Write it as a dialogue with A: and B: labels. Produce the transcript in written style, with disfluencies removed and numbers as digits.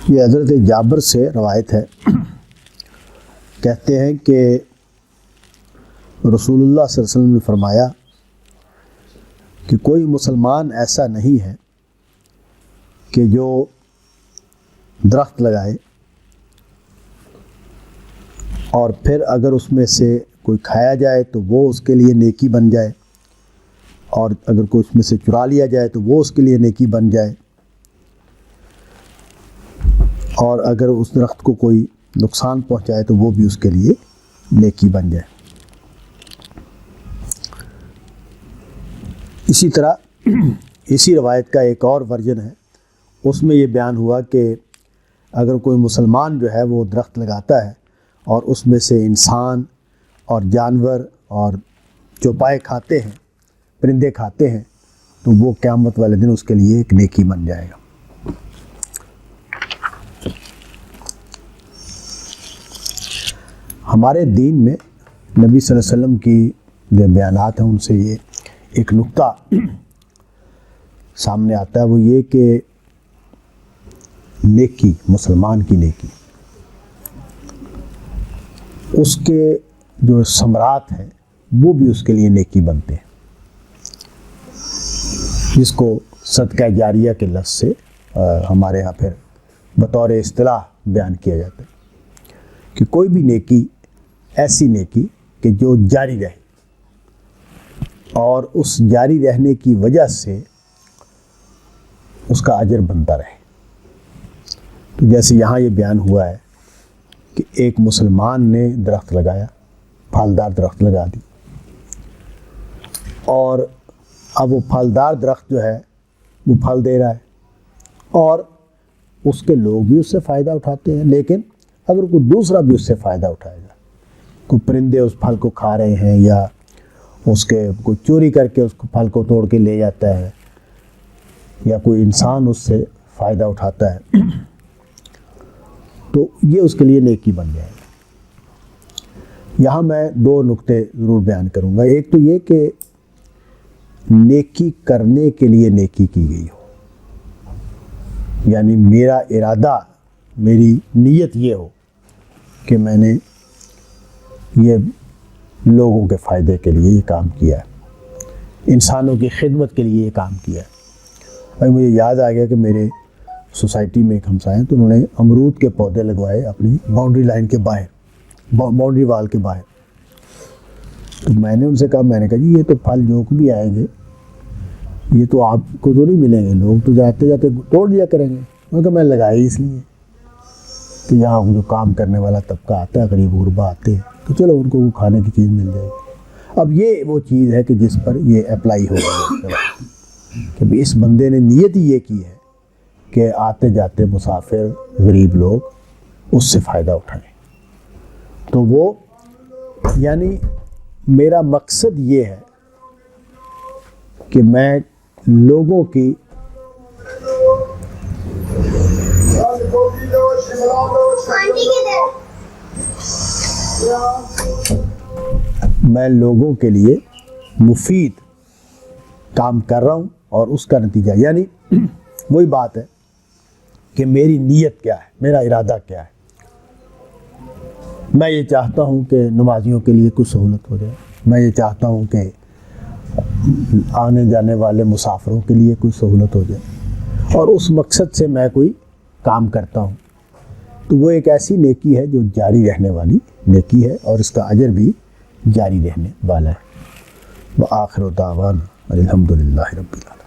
A: یہ حضرت جابر سے روایت ہے، کہتے ہیں کہ رسول اللہ صلی اللہ علیہ وسلم نے فرمایا کہ کوئی مسلمان ایسا نہیں ہے کہ جو درخت لگائے اور پھر اگر اس میں سے کوئی کھایا جائے تو وہ اس کے لیے نیکی بن جائے، اور اگر کوئی اس میں سے چرا لیا جائے تو وہ اس کے لیے نیکی بن جائے، اور اگر اس درخت کو کوئی نقصان پہنچائے تو وہ بھی اس کے لیے نیکی بن جائے۔ اسی طرح اسی روایت کا ایک اور ورژن ہے، اس میں یہ بیان ہوا کہ اگر کوئی مسلمان جو ہے وہ درخت لگاتا ہے اور اس میں سے انسان اور جانور اور چوپائے کھاتے ہیں، پرندے کھاتے ہیں، تو وہ قیامت والے دن اس کے لیے ایک نیکی بن جائے گا۔ ہمارے دین میں نبی صلی اللہ علیہ وسلم کی جو بیانات ہیں ان سے یہ ایک نقطہ سامنے آتا ہے، وہ یہ کہ نیکی، مسلمان کی نیکی، اس کے جو ثمرات ہیں وہ بھی اس کے لیے نیکی بنتے ہیں، جس کو صدقہ جاریہ کے لفظ سے ہمارے ہاں پھر بطور اصطلاح بیان کیا جاتا ہے کہ کوئی بھی نیکی ایسی نیکی کہ جو جاری رہے اور اس جاری رہنے کی وجہ سے اس کا اجر بنتا رہے۔ تو جیسے یہاں یہ بیان ہوا ہے کہ ایک مسلمان نے درخت لگایا، پھلدار درخت لگا دی، اور اب وہ پھلدار درخت جو ہے وہ پھل دے رہا ہے اور اس کے لوگ بھی اس سے فائدہ اٹھاتے ہیں، لیکن اگر کوئی دوسرا بھی اس سے فائدہ اٹھائے گا، کوئی پرندے اس پھل کو کھا رہے ہیں یا اس کے کوئی چوری کر کے اس کو پھل کو توڑ کے لے جاتا ہے، یا کوئی انسان اس سے فائدہ اٹھاتا ہے، تو یہ اس کے لیے نیکی بن جائے گا۔ یہاں میں دو نقطے ضرور بیان کروں گا۔ ایک تو یہ کہ نیکی کرنے کے لیے نیکی کی گئی ہو، یعنی میرا ارادہ، میری نیت یہ ہو کہ میں نے یہ لوگوں کے فائدے کے لیے یہ کام کیا ہے، انسانوں کی خدمت کے لیے یہ کام کیا ہے۔ اور مجھے یاد آ گیا کہ میرے سوسائٹی میں ایک ہمسائے ہیں، تو انہوں نے امرود کے پودے لگوائے اپنی باؤنڈری لائن کے باہر، باؤنڈری وال کے باہر۔ تو میں نے ان سے کہا، میں نے کہا جی یہ تو پھل جو بھی آئیں گے یہ تو آپ کو تو نہیں ملیں گے، لوگ تو جاتے جاتے توڑ دیا کریں گے۔ میں کہا میں لگائی اس لیے کہ یہاں جو کام کرنے والا طبقہ آتا ہے، غریب غربا آتے ہیں، تو چلو ان کو وہ کھانے کی چیز مل جائے گی۔ اب یہ وہ چیز ہے کہ جس پر یہ اپلائی ہو گئی کہ بھی اس بندے نے نیت ہی یہ کی ہے کہ آتے جاتے مسافر غریب لوگ اس سے فائدہ اٹھائیں، تو وہ یعنی میرا مقصد یہ ہے کہ میں لوگوں کی کے لیے مفید کام کر رہا ہوں، اور اس کا نتیجہ یعنی وہی بات ہے کہ میری نیت کیا ہے، میرا ارادہ کیا ہے۔ میں یہ چاہتا ہوں کہ نمازیوں کے لیے کچھ سہولت ہو جائے، میں یہ چاہتا ہوں کہ آنے جانے والے مسافروں کے لیے کوئی سہولت ہو جائے، اور اس مقصد سے میں کوئی کام کرتا ہوں، تو وہ ایک ایسی نیکی ہے جو جاری رہنے والی نیکی ہے، اور اس کا اجر بھی جاری رہنے والا ہے۔ وآخر دعوانا الحمدللہ رب العالمین۔